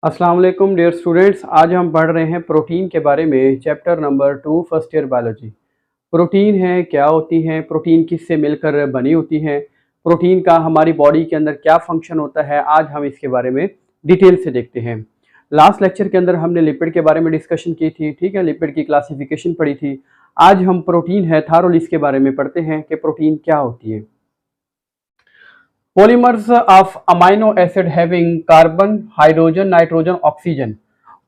अस्सलाम वालेकुम dear students. आज हम पढ़ रहे हैं प्रोटीन के बारे में, chapter number 2 first year biology. Protein है, क्या होती हैं, प्रोटीन किससे मिलकर बनी होती हैं, प्रोटीन का हमारी बॉडी के अंदर क्या फंक्शन होता है, आज हम इसके बारे में डिटेल से देखते हैं। लास्ट लेक्चर के अंदर हमने लिपिड के बारे में डिस्कशन की थी, ठीक है, लिपिड की क्लासिफिकेशन पढ़ी थी। आज हम प्रोटीन है थायरोलिस के बारे में पढ़ते हैं कि प्रोटीन क्या होती है। Polymers of amino acid having carbon, hydrogen, nitrogen, oxygen.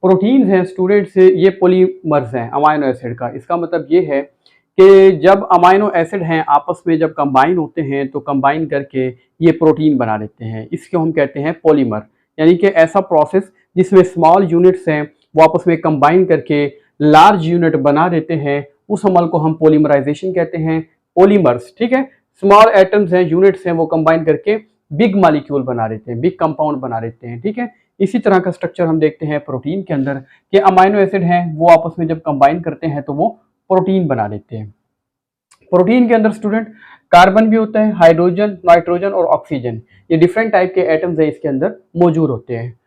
Proteins हैं स्टूडेंट्स, ये पॉलीमर्स हैं अमाइनो एसिड का। इसका मतलब ये है कि जब अमाइनो एसिड हैं आपस में जब कंबाइन होते हैं तो कंबाइन करके ये प्रोटीन बना देते हैं। इसको हम कहते हैं पॉलीमर, यानी कि ऐसा प्रोसेस जिसमें स्मॉल यूनिट्स हैं वो आपस में कंबाइन करके लार्ज यूनिट बना देते हैं, उस अमल को हम पॉलीमराइजेशन कहते हैं, पॉलीमर्स। ठीक है, स्मॉल एटम्स हैं, यूनिट्स हैं, वो कंबाइन करके बिग मॉलिक्यूल बना देते हैं, बिग कंपाउंड बना देते हैं। ठीक है, इसी तरह का स्ट्रक्चर हम देखते हैं प्रोटीन के अंदर कि अमाइनो एसिड हैं वो आपस में जब कंबाइन करते हैं तो वो प्रोटीन बना देते हैं। प्रोटीन के अंदर स्टूडेंट कार्बन भी होता है, हाइड्रोजन, नाइट्रोजन और ऑक्सीजन, ये डिफरेंट टाइप के एटम्स है इसके अंदर मौजूद होते हैं।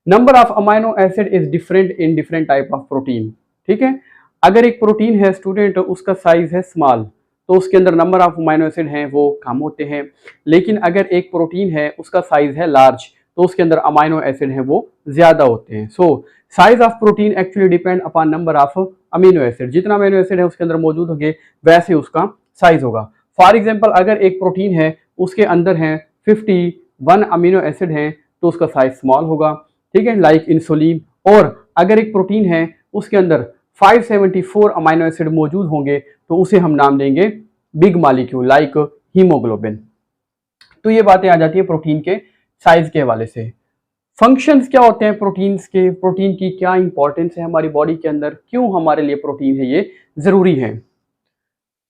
Number of amino acid is different in different type of protein. ठीक है, अगर एक प्रोटीन है स्टूडेंट उसका साइज है स्मॉल तो उसके अंदर नंबर ऑफ अमाइनो एसिड हैं वो कम होते हैं, लेकिन अगर एक प्रोटीन है उसका साइज है लार्ज तो उसके अंदर अमाइनो एसिड हैं वो ज्यादा होते हैं। So size of protein actually depend upon number of amino acid. जितना अमीनो एसिड है उसके अंदर मौजूद होंगे वैसे उसका साइज होगा। फॉर एग्जाम्पल अगर एक प्रोटीन है उसके अंदर है 51 अमीनो एसिड हैं तो उसका साइज स्मॉल होगा। ठीक है, लाइक इंसुलिन। और अगर एक प्रोटीन है उसके अंदर 574 अमीनो एसिड मौजूद होंगे तो उसे हम नाम देंगे बिग मॉलिक्यूल, लाइक हीमोग्लोबिन। तो ये बातें आ जाती है प्रोटीन के साइज के हवाले से। फंक्शंस क्या होते हैं प्रोटीन्स के, प्रोटीन की क्या इंपॉर्टेंस है हमारी बॉडी के अंदर, क्यों हमारे लिए प्रोटीन है ये जरूरी है।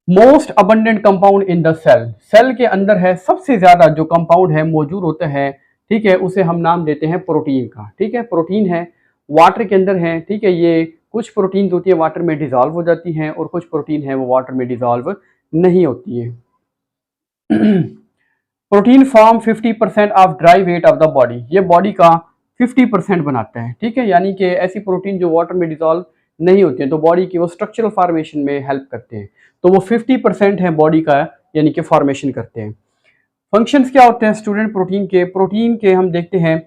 Most abundant compound in the cell, cell के अंदर है सबसे ज्यादा जो कंपाउंड है मौजूद होता है, ठीक है, उसे हम नाम देते हैं प्रोटीन का। ठीक है, प्रोटीन है वाटर के अंदर है। ठीक है, ये कुछ प्रोटीन होती है वाटर में डिजॉल्व हो जाती हैं और कुछ प्रोटीन है वो वाटर में डिजॉल्व नहीं होती है। Protein form 50% of dry weight of the body, ये बॉडी का 50% बनाता है। ठीक है, यानी कि ऐसी प्रोटीन जो वाटर में डिजॉल्व नहीं होती हैं तो बॉडी की वो स्ट्रक्चरल फॉर्मेशन में हेल्प करते हैं, तो वो 50% है बॉडी का, यानी कि फॉर्मेशन करते हैं। फंक्शंस क्या होते हैं स्टूडेंट प्रोटीन के हम देखते हैं।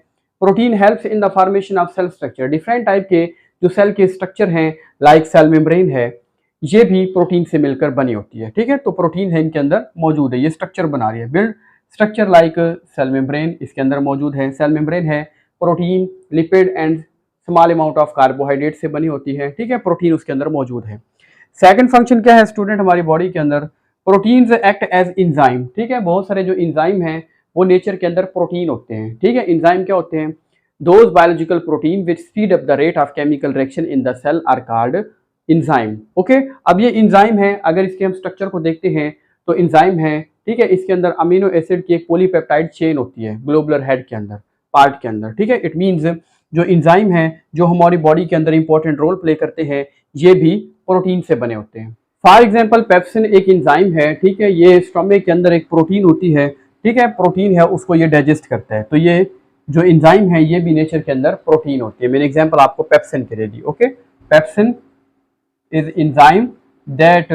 Protein helps in the formation of cell structure, different type के जो सेल के स्ट्रक्चर हैं लाइक सेल मेम्ब्रेन है, ये भी प्रोटीन से मिलकर बनी होती है। ठीक है, तो प्रोटीन है इनके अंदर मौजूद है, ये स्ट्रक्चर बना रही है, build structure like cell membrane इसके अंदर मौजूद है। सेल मेम्ब्रेन है protein, lipid and small amount of carbohydrate से बनी होती है। ठीक है, प्रोटीन उसके अंदर मौजूद है। सेकंड फंक्शन क्या है स्टूडेंट हमारी बॉडी के अंदर, प्रोटीन्स एक्ट एज इंजाइम। ठीक है, बहुत सारे जो इंजाइम हैं वो नेचर के अंदर प्रोटीन होते हैं। ठीक है, इंजाइम क्या होते हैं, those biological protein which speed up the rate of chemical reaction in the cell are called enzyme. Okay, अब ये इंजाइम है, अगर इसके हम स्ट्रक्चर को देखते हैं तो इंजाइम है, ठीक है, इसके अंदर अमीनो एसिड की एक पॉलीपेप्टाइड चेन होती है ग्लोबुलर हेड के अंदर, पार्ट के अंदर। ठीक है, इट मींस जो इंजाइम है जो हमारी बॉडी के अंदर इंपॉर्टेंट रोल प्ले करते हैं ये भी प्रोटीन से बने होते हैं। फॉर एग्जाम्पल पेप्सिन एक इंजाइम है। ठीक है, ये स्टमक के अंदर एक प्रोटीन होती है। ठीक है, प्रोटीन है उसको ये डाइजेस्ट करता है, तो ये जो इंजाइम है ये भी नेचर के अंदर प्रोटीन होती है। मैंने एग्जाम्पल आपको पेप्सिन के दे दी। Okay, pepsin is enzyme that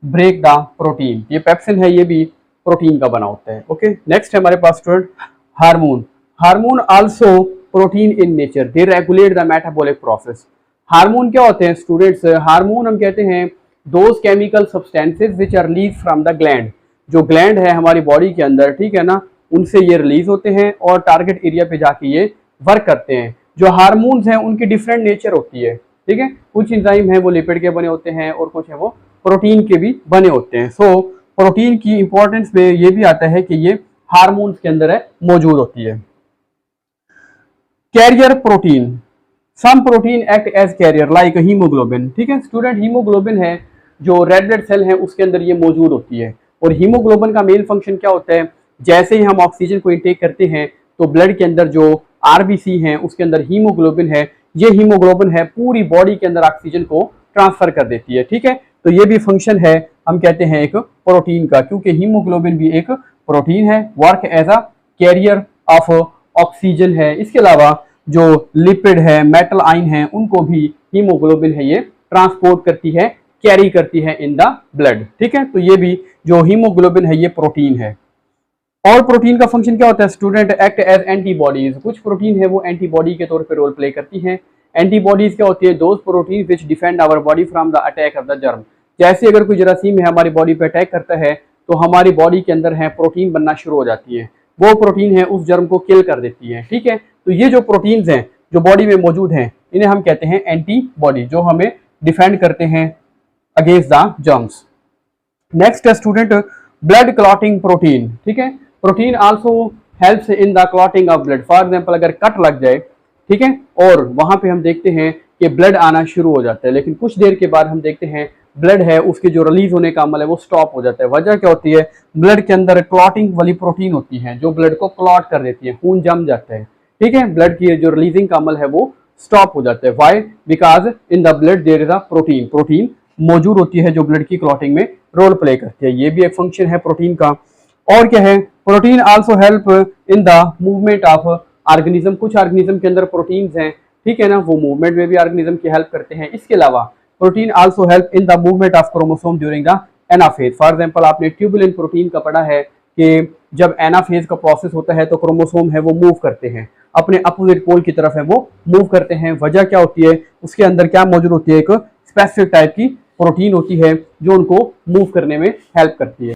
break the protein, ये पेप्सिन है ये भी प्रोटीन का बना होता है। ओके, नेक्स्ट है हमारे पास student hormone. Hormone also protein in nature, they regulate the metabolic process. Hormone क्या होते हैं स्टूडेंट्स, हार्मोन हम कहते हैं those chemical substances which are release from the gland, जो ग्लैंड है हमारी बॉडी के अंदर, ठीक है ना, उनसे ये रिलीज होते हैं और टारगेट एरिया पे जाके ये वर्क करते हैं। जो हार्मोन्स हैं उनकी डिफरेंट नेचर होती है। ठीक है, कुछ एंजाइम है वो लिपिड के बने होते हैं और कुछ है वो प्रोटीन के भी बने होते हैं। सो प्रोटीन की इंपॉर्टेंस में ये भी आता है कि ये हार्मोन्स के अंदर है मौजूद होती है। Carrier protein, some protein act as carrier like haemoglobin. ठीक है स्टूडेंट, हीमोग्लोबिन है जो रेड ब्लड सेल है उसके अंदर ये मौजूद होती है। और हीमोग्लोबिन का मेन फंक्शन क्या होता है, जैसे ही हम ऑक्सीजन को इंटेक करते हैं तो ब्लड के अंदर जो आरबीसी है उसके अंदर हीमोग्लोबिन है, ये हीमोग्लोबिन है पूरी बॉडी के अंदर ऑक्सीजन को ट्रांसफर कर देती है। ठीक है, तो ये भी फंक्शन है हम कहते हैं एक प्रोटीन का, क्योंकि हीमोग्लोबिन भी एक प्रोटीन है, work as a carrier of oxygen है। इसके अलावा जो लिपिड है, मेटल आयन है, उनको भी हीमोग्लोबिन है ये ट्रांसपोर्ट करती है, कैरी करती है इन द ब्लड। ठीक है, तो ये भी जो हीमोग्लोबिन है ये प्रोटीन है। और प्रोटीन का फंक्शन क्या होता है स्टूडेंट? Act as antibodies. कुछ प्रोटीन है वो एंटीबॉडी के तौर पे रोल प्ले करती हैं। एंटीबॉडीज क्या होती है? Those protein which defend our body from the attack of the germ. जैसे अगर कोई जरासीम है हमारी बॉडी पे अटैक करता है तो हमारी बॉडी के अंदर है प्रोटीन बनना शुरू हो जाती है, वो प्रोटीन है उस जर्म को किल कर देती है। ठीक है, तो ये जो प्रोटीन्स हैं जो बॉडी में मौजूद हैं इन्हें हम कहते हैं एंटीबॉडी, जो हमें डिफेंड करते हैं अगेंस्ट द जर्म्स। नेक्स्ट है स्टूडेंट ब्लड क्लॉटिंग प्रोटीन। ठीक है, protein also helps in the clotting of blood. For example अगर कट लग जाए, ठीक है, और वहां पे हम देखते हैं कि ब्लड आना शुरू हो जाता है, लेकिन कुछ देर के बाद हम देखते हैं ब्लड है उसके जो रिलीज होने का अमल है वो स्टॉप हो जाता है। वजह क्या होती है? ब्लड के अंदर क्लॉटिंग वाली प्रोटीन होती है जो ब्लड को क्लॉट कर देती है, खून जम जाता है। ठीक है, ब्लड की जो रिलीजिंग का अमल है वो स्टॉप हो जाता है। Why? Because in the blood there is a protein. Protein मौजूद होती है जो ब्लड की क्लॉटिंग में रोल प्ले करती है। ये भी एक फंक्शन है प्रोटीन का। और क्या है? Protein also help in the movement of organism. कुछ ऑर्गेनिज्म के अंदर प्रोटीन्स हैं, ठीक है ना, वो मूवमेंट में भी ऑर्गेनिज्म की हेल्प करते हैं। इसके अलावा protein also help in the movement of chromosome during the anaphase. For example आपने ट्यूबुलिन प्रोटीन का पढ़ा है कि जब एनाफेज का प्रोसेस होता है तो क्रोमोसोम है वो मूव करते हैं, अपने अपोजिट पोल की तरफ है वो मूव करते हैं। वजह क्या होती है? उसके अंदर क्या मौजूद होती है? एक स्पेसिफिक टाइप की प्रोटीन होती है जो उनको मूव करने में हेल्प करती है।